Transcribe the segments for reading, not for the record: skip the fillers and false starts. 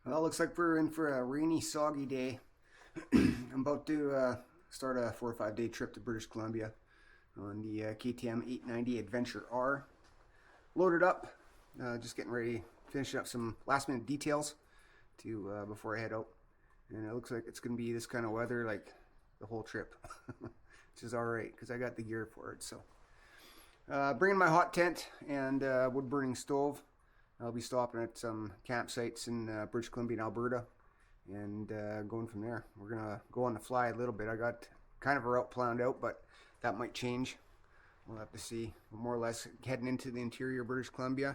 Well, it looks like we're in for a rainy, soggy day. I'm about to start a 4 or 5 day trip to British Columbia on the KTM 890 Adventure R. Loaded up, just getting ready, finishing up some last minute details to before I head out. And it looks like it's going to be this kind of weather like the whole trip, which is all right because I got the gear for it. So, bringing my hot tent and wood burning stove. I'll be stopping at some campsites in British Columbia and Alberta and going from there. We're going to go on the fly a little bit. I got kind of a route planned out, but that might change. We'll have to see. We're more or less heading into the interior British Columbia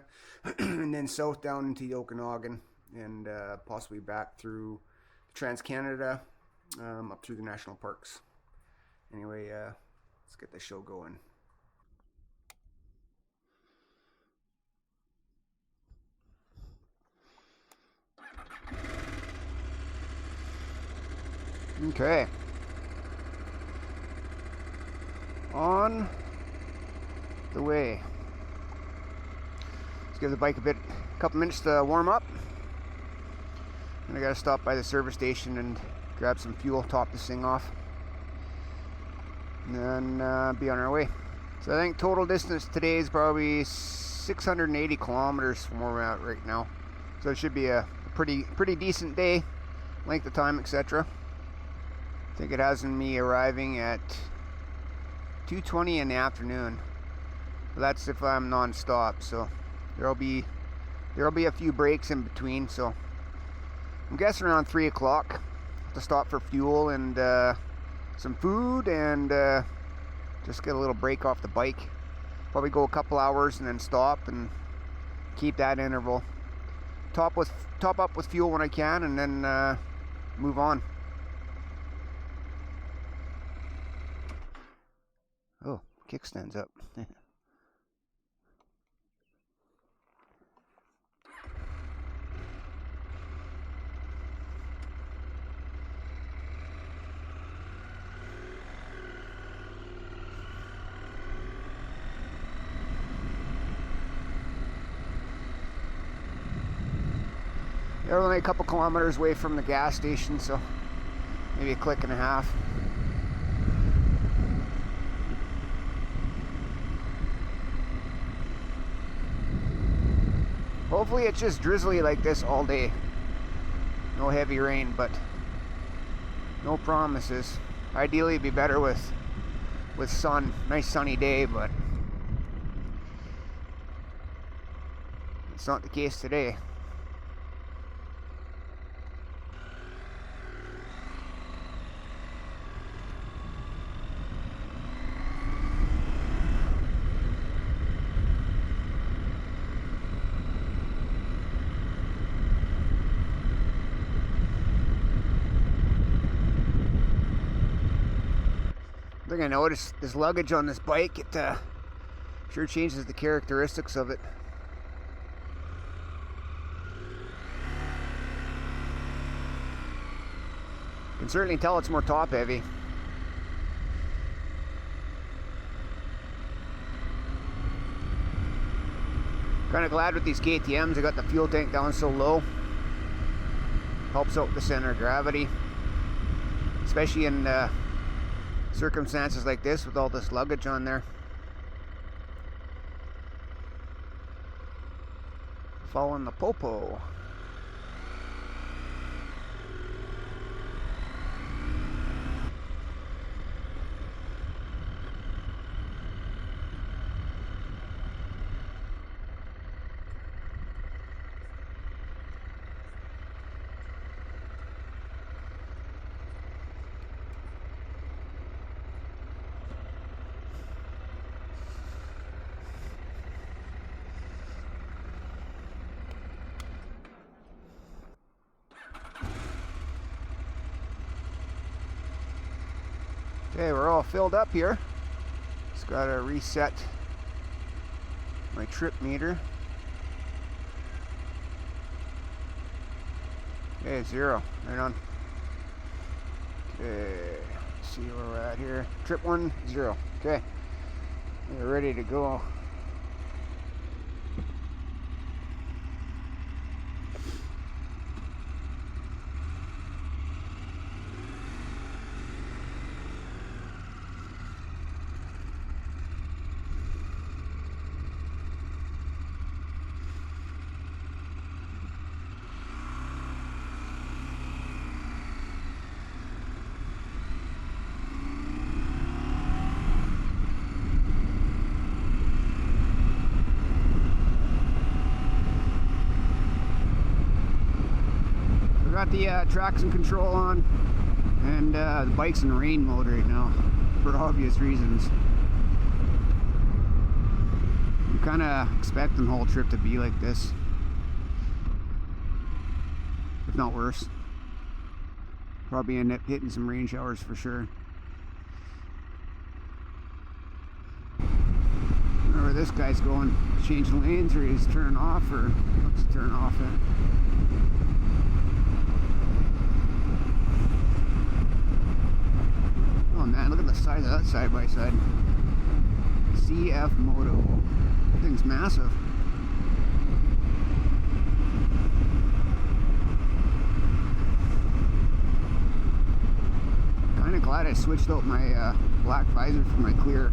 and then south down into the Okanagan and possibly back through TransCanada up through the national parks. Anyway, let's get the show going. Okay. On the way. Let's give the bike a couple minutes to warm up. And I gotta stop by the service station and grab some fuel, top this thing off, and then be on our way. So I think total distance today is probably 680 kilometers from where we're at right now. So it should be a pretty decent day, length of time, etc. I think it has me arriving at 2:20 in the afternoon. But that's if I'm non-stop. So there'll be a few breaks in between. So I'm guessing around 3 o'clock to stop for fuel and some food and just get a little break off the bike. Probably go a couple hours and then stop and keep that interval. Top up with fuel when I can, and then move on. Oh, kickstand's up. They're only a couple kilometers away from the gas station, so maybe a click and a half. Hopefully it's just drizzly like this all day. No heavy rain, but no promises. Ideally it'd be better with sun, nice sunny day, but it's not the case today. I think I noticed this luggage on this bike. It sure changes the characteristics of it. You can certainly tell it's more top heavy. Kind of glad with these KTMs I got the fuel tank down so low. Helps out with the center of gravity, especially in circumstances like this with all this luggage on there. Following the popo. Okay, we're all filled up here. Just gotta reset my trip meter. Okay, 0. Right on. Okay, let's see where we're at here. Trip 1, 0. Okay, we're ready to go. Got the traction control on, and the bike's in rain mode right now for obvious reasons. I'm kind of expecting the whole trip to be like this, if not worse. Probably end up hitting some rain showers for sure. Where this guy's going, changing lanes, or he's turning off, or what's he turning off at? Oh man, look at the size of that side by side. CF Moto. That thing's massive. Kinda glad I switched out my black visor for my clear.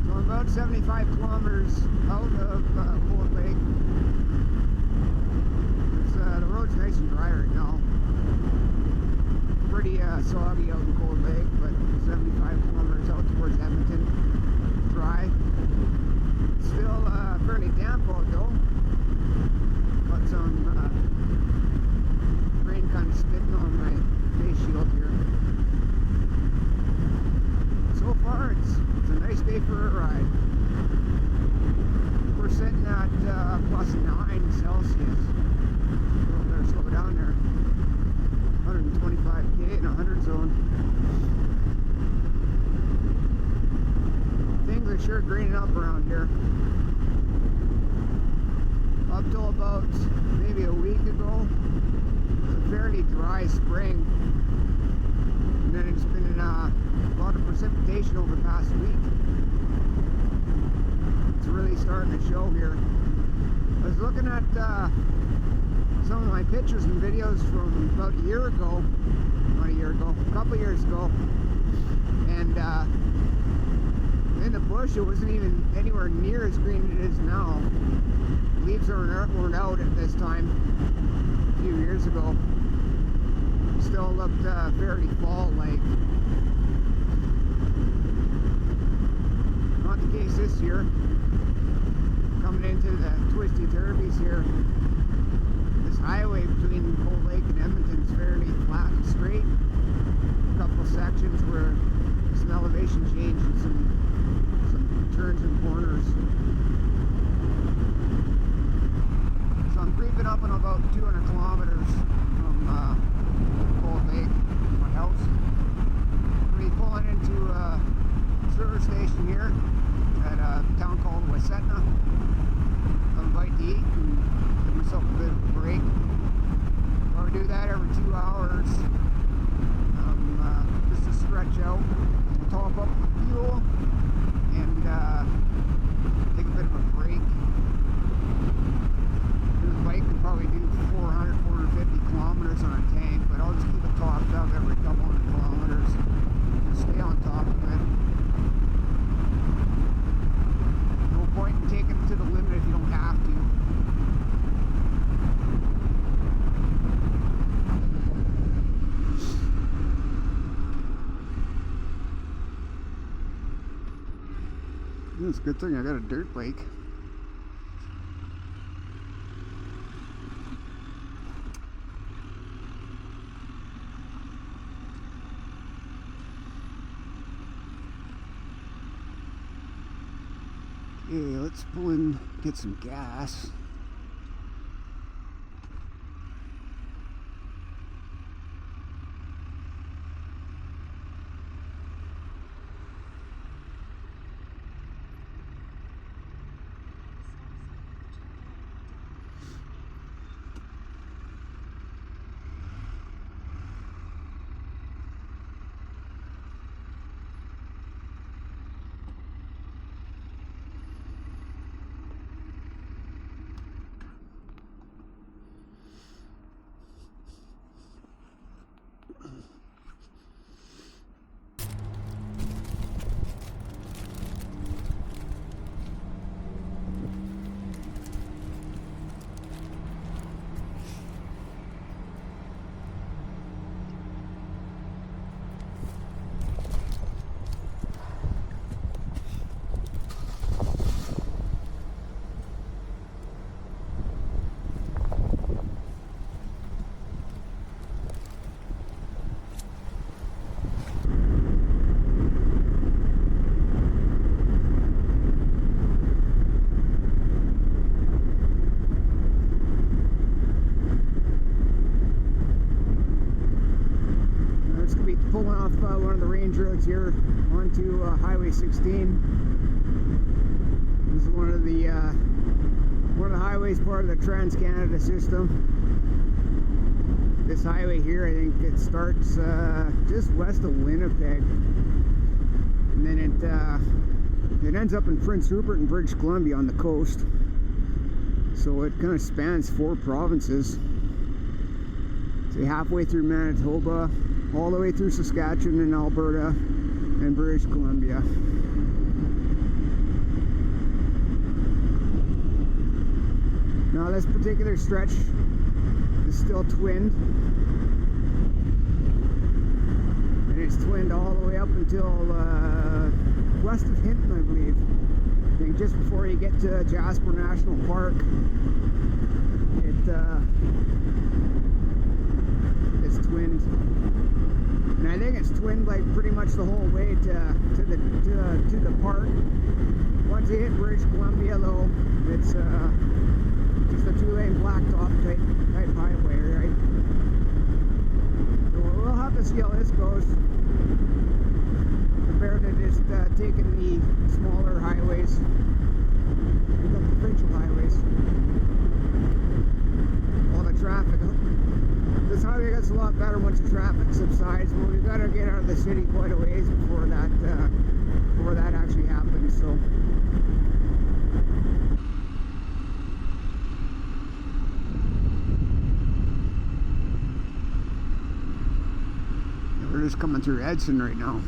So I'm about 75 kilometers out of Cold Lake. The road's nice and dry right now. Pretty soggy out in Cold Lake, but 75 kilometers out towards Edmonton, dry. Still fairly damp out though. Got some rain kind of spitting on my face shield here. So far it's a nice day for a ride. We're sitting at plus 9 Celsius. Better slow down there. 125k in a 100 zone. Things are sure greening up around here. Up till about maybe a week ago, it was a fairly dry spring, and then it's been a lot of precipitation over the past week. It's really starting to show here. I was looking at some of my pictures and videos from about a year ago, not a year ago, a couple of years ago, and in the bush it wasn't even anywhere near as green as it is now. Leaves weren't out at this time a few years ago. Still looked fairly fall-like. Not the case this year. Coming into the twisty turbies here. This highway between Cold Lake and Edmonton is fairly flat and straight. A couple of sections where some elevation change and some turns and corners. So I'm creeping up on about 200 kilometers from Cold Lake, my house. We'll be pulling into a service station here at a town called Wasetna. Some bite to eat and give myself a bit of a break. I'll do that every 2 hours, just to stretch out, top up the fuel, and take a bit of a break. This bike can probably do 400, 450 kilometers on a tank, but I'll just keep it topped up every couple hundred kilometers and stay on top of it. No point in taking it to the limit if you don't have to. It's a good thing I got a dirt bike. Okay, let's pull in, get some gas. roads here onto Highway 16. This is one of the highways part of the TransCanada system. This highway here, I think it starts just west of Winnipeg, and then it ends up in Prince Rupert and British Columbia on the coast. So it kind of spans 4 provinces. So halfway through Manitoba, all the way through Saskatchewan and Alberta and British Columbia. Now this particular stretch is still twinned, and it's twinned all the way up until west of Hinton, I believe. I think just before you get to Jasper National Park, it's twinned, and I think it's twinned like pretty much the whole way to the park. Once you hit British Columbia, though, it's just a 2-lane blacktop type highway, right? So we'll have to see how this goes compared to just taking the smaller highways, the provincial highways. All the traffic. This highway gets a lot better once the traffic subsides, but we've got to get out of the city quite a ways before that actually happens. So. We're just coming through Edson right now.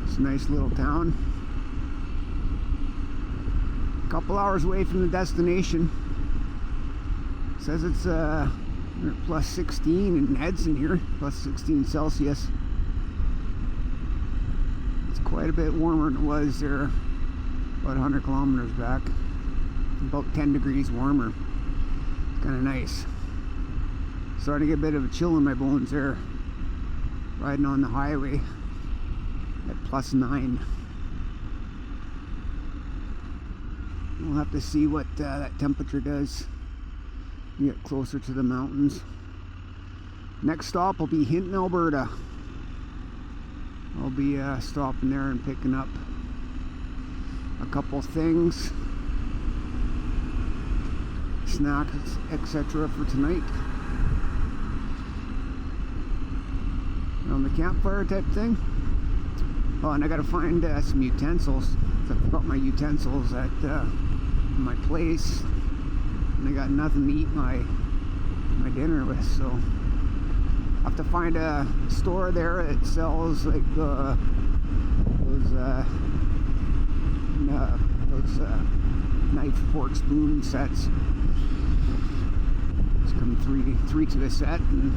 It's a nice little town. A couple hours away from the destination. It says it's plus 16 in Edson here, plus 16 Celsius. It's quite a bit warmer than it was there about 100 kilometers back. About 10 degrees warmer. Kind of nice. Starting to get a bit of a chill in my bones there, riding on the highway at plus 9. We'll have to see what that temperature does when we get closer to the mountains. Next stop will be Hinton, Alberta. I'll be stopping there and picking up a couple things, snacks, etc. for tonight. On the campfire type thing. Oh, and I gotta find some utensils. I forgot my utensils at my place, and I got nothing to eat my dinner with, so I have to find a store there that sells like those knife, fork, spoon sets. It's come three to the set, and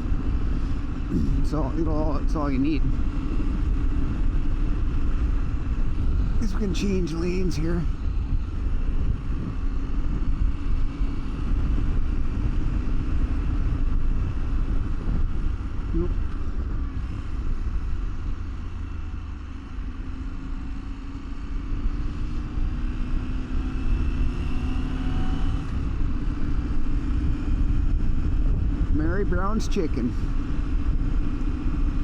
it's all you need. I guess we can change lanes here. Nope. Mary Brown's chicken.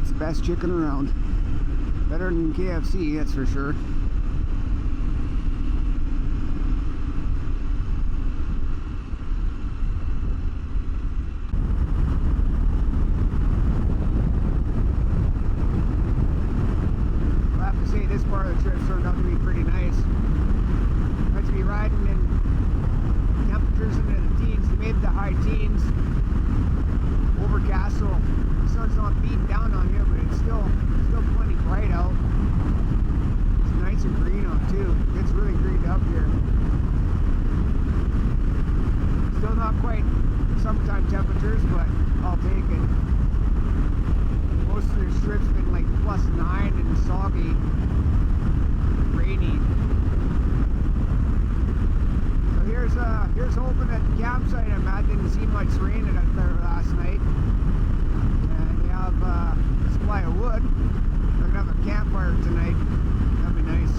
It's the best chicken around. Better than KFC, that's for sure. I'll have to say this part of the trip turned out to be pretty nice. Nice to be riding in temperatures into the teens, mid to high teens. Overcast, so the sun's not beating down on you, but it's still plenty bright out. It's nice and green out too. It's really greened up here. Still not quite summertime temperatures, but I'll take it. Most of the strips been like plus 9 and soggy, rainy. So here's hoping that the campsite I'm at didn't see much rain out there last night. And they have a supply of wood. We're gonna have a campfire tonight. That'd be nice.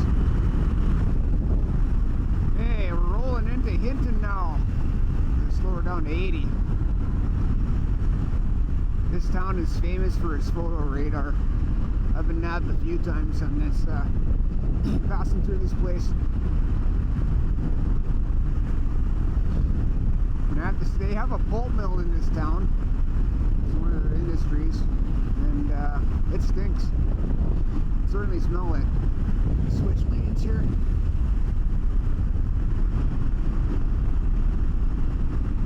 Hey, we're rolling into Hinton now. Slow her down to 80. This town is famous for its photo radar. I've been nabbed a few times on this, passing through this place. And I have to say, they have a pulp mill in this town. It's one of their industries, and it stinks. Certainly smell it. Switch lanes here.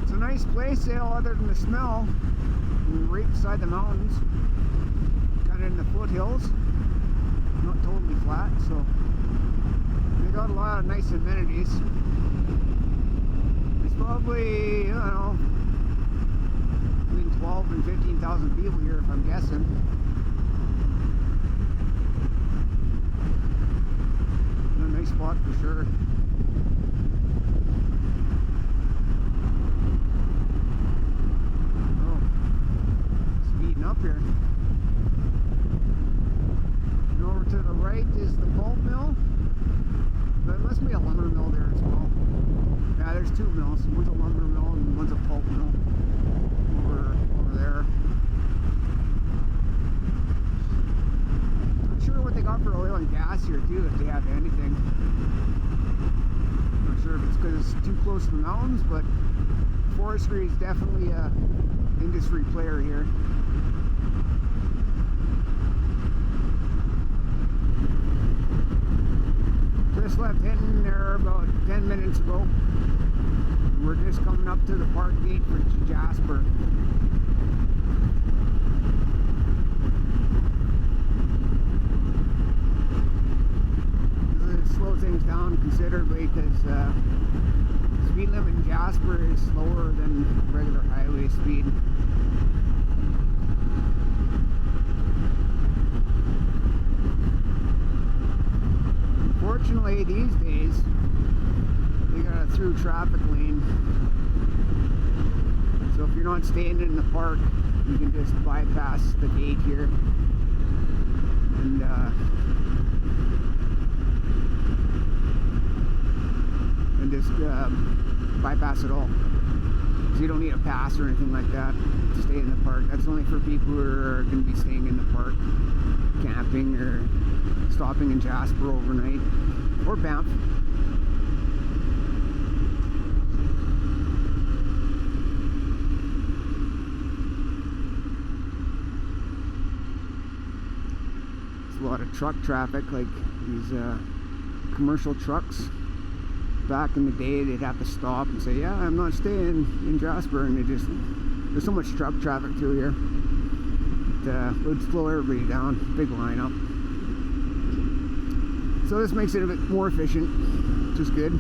It's a nice place, other than the smell. We're right beside the mountains, kind of in the foothills, not totally flat, so they got a lot of nice amenities. There's probably, I don't know, between 12 and 15,000 people here, if I'm guessing. A nice spot for sure. Up here. And over to the right is the pulp mill. There must be a lumber mill there as well. Yeah, there's two mills. One's a lumber mill and one's a pulp mill over there. Not sure what they got for oil and gas here too, if they have anything. Not sure if it's because it's too close to the mountains, but forestry is definitely a industry player here. Just left Hinton there about 10 minutes ago. We're just coming up to the park gate for Jasper. This slows things down considerably because speed limit in Jasper is slower than regular highway speed. Unfortunately, these days they got a through traffic lane, so if you're not staying in the park, you can just bypass the gate here and just bypass it all. So you don't need a pass or anything like that to stay in the park. That's only for people who are going to be staying in the park, camping or stopping in Jasper overnight, or Banff. There's a lot of truck traffic, like these commercial trucks. Back in the day, they'd have to stop and say, yeah, I'm not staying in Jasper, and there's so much truck traffic through here. It would slow everybody down, big lineup. So this makes it a bit more efficient, which is good.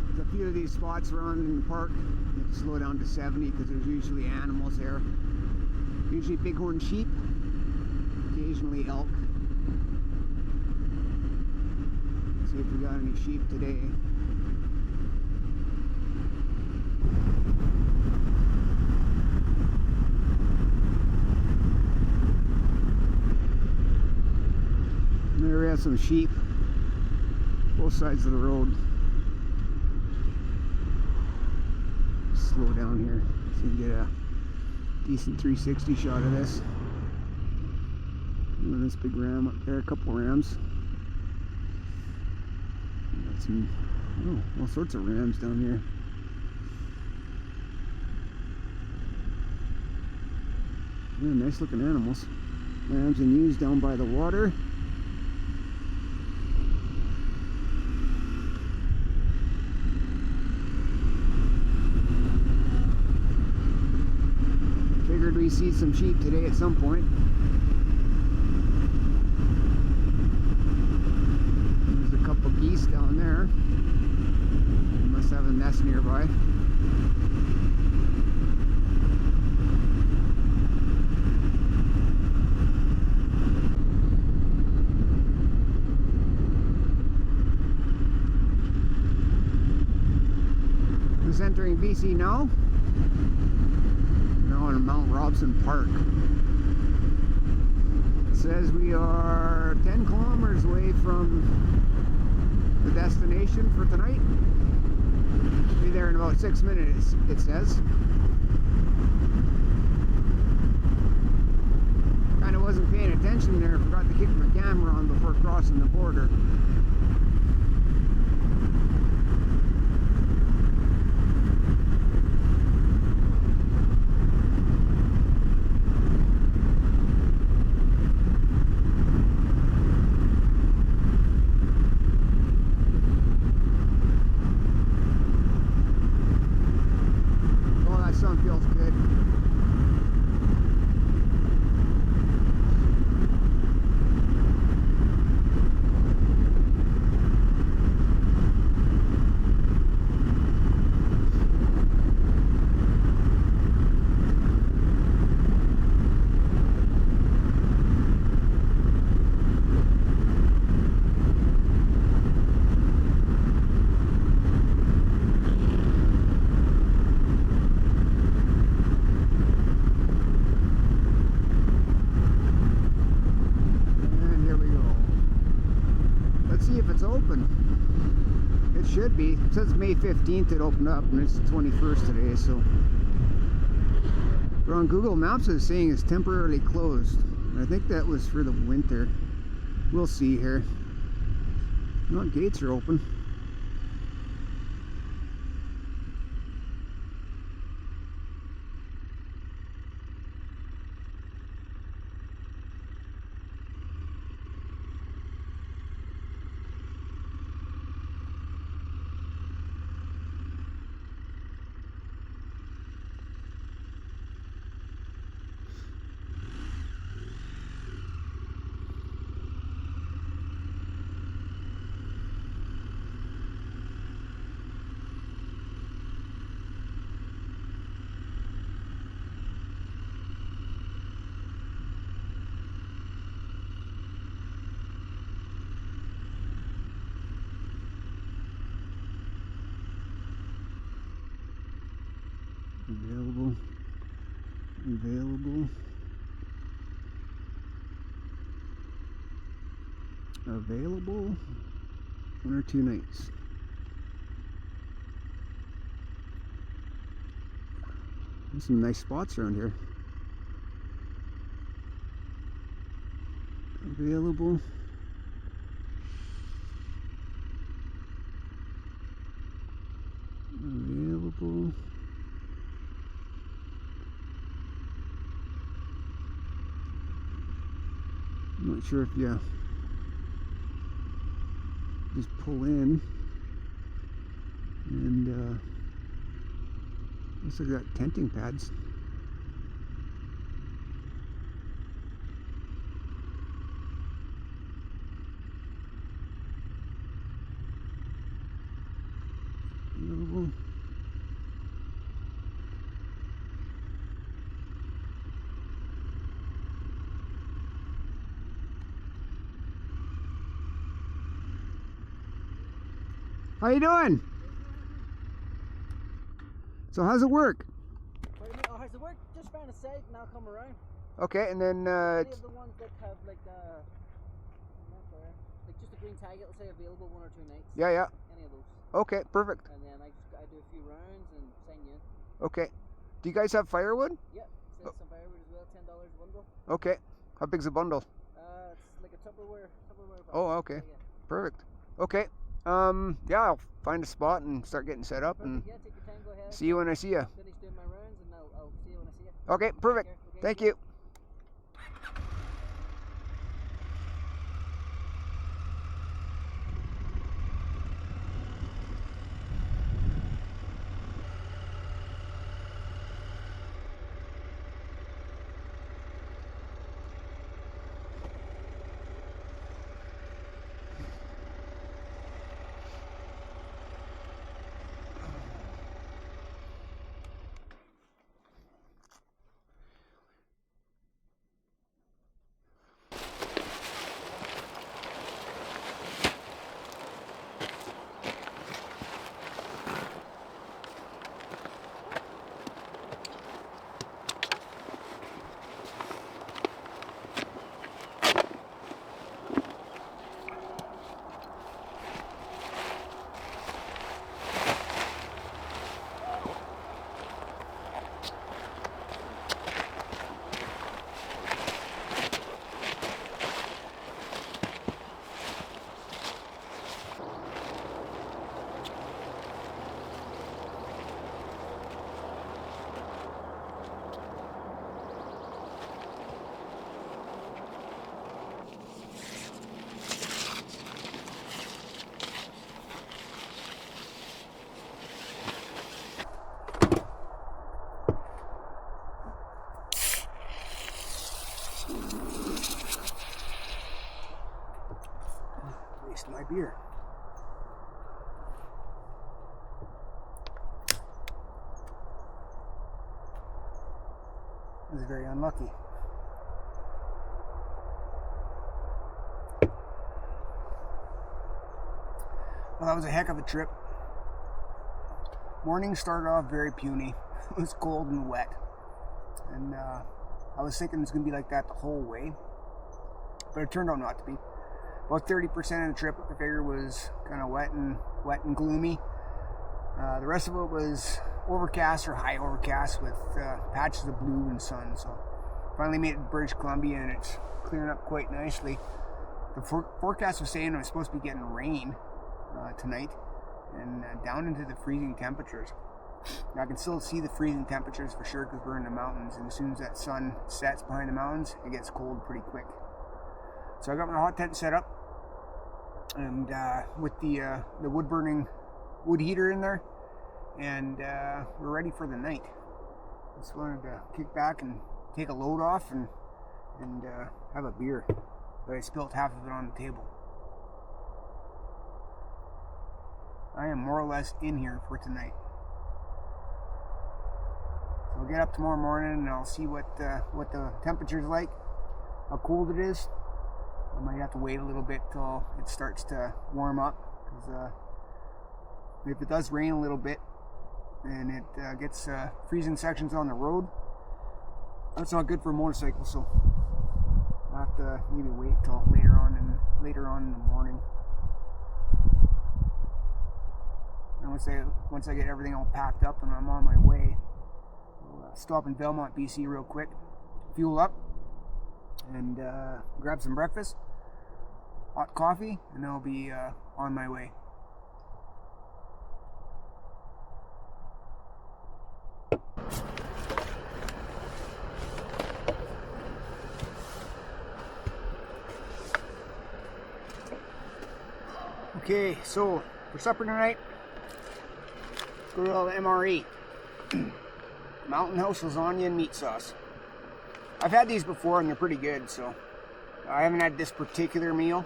There's a few of these spots around in the park. You have to slow down to 70 because there's usually animals there. Usually bighorn sheep, occasionally elk. Let's see if we got any sheep today. There we have some sheep, both sides of the road. Slow down here so you can get a decent 360 shot of this. And this big ram up there, a couple rams. Got some, all sorts of rams down here. Yeah, nice looking animals. Lambs and ewes down by the water. Figured we see some sheep today at some point. There's a couple geese down there. They must have a nest nearby. Just entering BC now. Now in Mount Robson Park. It says we are 10 kilometers away from the destination for tonight. Be there in about 6 minutes, it says. wasn't paying attention there. I forgot to keep my camera on before crossing the border. Oh, that sun feels good. See if it's open. It should be. It says May 15th it opened up, and it's the 21st today, so. But on Google Maps it's saying it's temporarily closed. I think that was for the winter. We'll see here. No, gates are open. Available. Available. Available. 1 or 2 nights. There's some nice spots around here. Available. Available. I'm not sure if you just pull in and looks like got tenting pads. Available. How you doing? So how's it work? Oh, how's it work? Just round the side and I'll come around. Okay, and then Any of the ones that have like just a green tag, it'll say available 1 or 2 nights. yeah. Any of those. Okay, perfect. And then I do a few rounds and sign you in. Okay. Do you guys have firewood? Yep. Some firewood as well, $10 a bundle. Okay. How big's a bundle? It's like a Tupperware box. Oh, okay. Yeah. Perfect. Okay. Yeah, I'll find a spot and start getting set up. Perfect. And Yeah, take your time, go ahead. see you when I see you. Finish doing my rounds and I'll see you when I see you. Okay, perfect. Okay, Thank you. Taste my beer. This is very unlucky. Well, that was a heck of a trip. Morning started off very puny. It was cold and wet. And I was thinking it's going to be like that the whole way. But it turned out not to be. About 30% of the trip, I figured, was kind of wet and gloomy. The rest of it was overcast or high overcast with patches of blue and sun. So finally made it to British Columbia, and it's clearing up quite nicely. The forecast was saying it was supposed to be getting rain tonight, and down into the freezing temperatures. Now, I can still see the freezing temperatures for sure because we're in the mountains, and as soon as that sun sets behind the mountains, it gets cold pretty quick. So I got my hot tent set up, and with the wood burning wood heater in there, and we're ready for the night. Just wanted to kick back and take a load off and have a beer, but I spilled half of it on the table. I am more or less in here for tonight. So I'll get up tomorrow morning and I'll see what the temperature's like, how cold it is. I might have to wait a little bit till it starts to warm up, because if it does rain a little bit and it gets freezing sections on the road, that's not good for a motorcycle. So I'll have to maybe wait till later on in the morning. And once I get everything all packed up and I'm on my way, I'll stop in Belmont, BC real quick, fuel up, and grab some breakfast, hot coffee, and I'll be on my way. Okay, so for supper tonight, good old MR8. Mountain House lasagna and meat sauce. I've had these before and they're pretty good, so I haven't had this particular meal,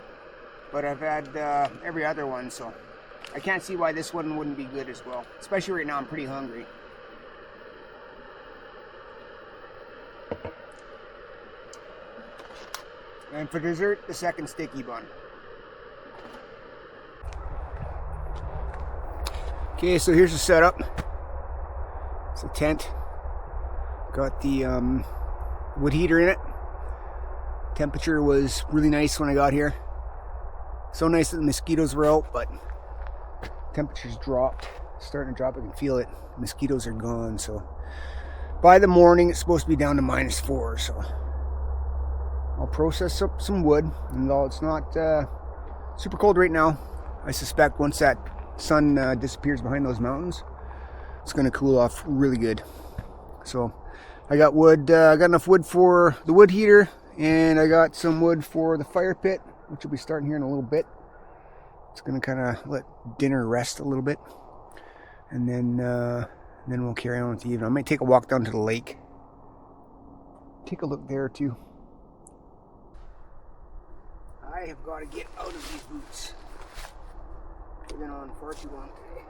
but I've had every other one, so I can't see why this one wouldn't be good as well. Especially right now, I'm pretty hungry. And for dessert, the second sticky bun. Okay, so here's the setup. It's a tent. Got the wood heater in it. Temperature was really nice when I got here. So nice that the mosquitoes were out, but temperature's dropped. Starting to drop, I can feel it. Mosquitoes are gone, so by the morning it's supposed to be down to -4, so I'll process up some wood, and though it's not super cold right now, I suspect once that sun disappears behind those mountains, it's going to cool off really good. So I got wood, I got enough wood for the wood heater, and I got some wood for the fire pit, which will be starting here in a little bit. It's going to kind of let dinner rest a little bit, and then we'll carry on with the evening. I might take a walk down to the lake, take a look there too. I have got to get out of these boots. They've been on far too long today.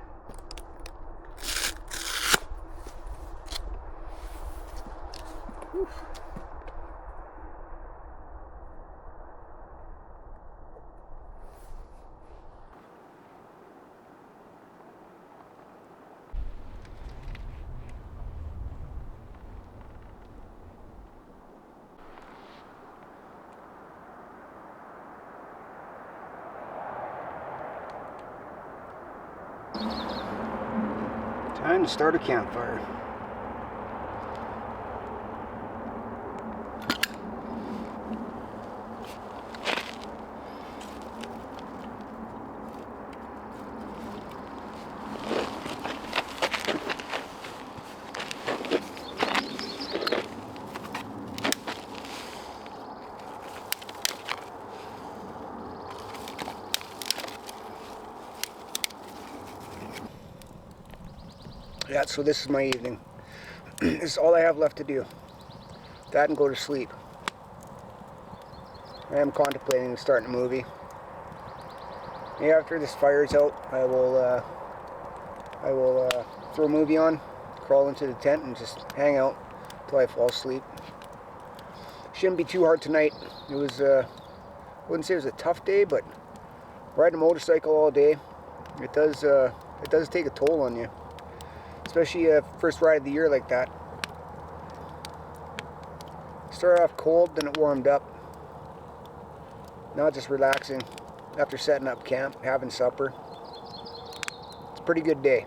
Whew. Time to start a campfire. Yeah, so this is my evening. This is all I have left to do. That and go to sleep. I am contemplating starting a movie. After this fire's out, I will throw a movie on, crawl into the tent, and just hang out until I fall asleep. Shouldn't be too hard tonight. It was, I wouldn't say it was a tough day, but riding a motorcycle all day, it does take a toll on you, especially first ride of the year like that. Started off cold, then it warmed up. Now just relaxing after setting up camp, having supper. It's a pretty good day.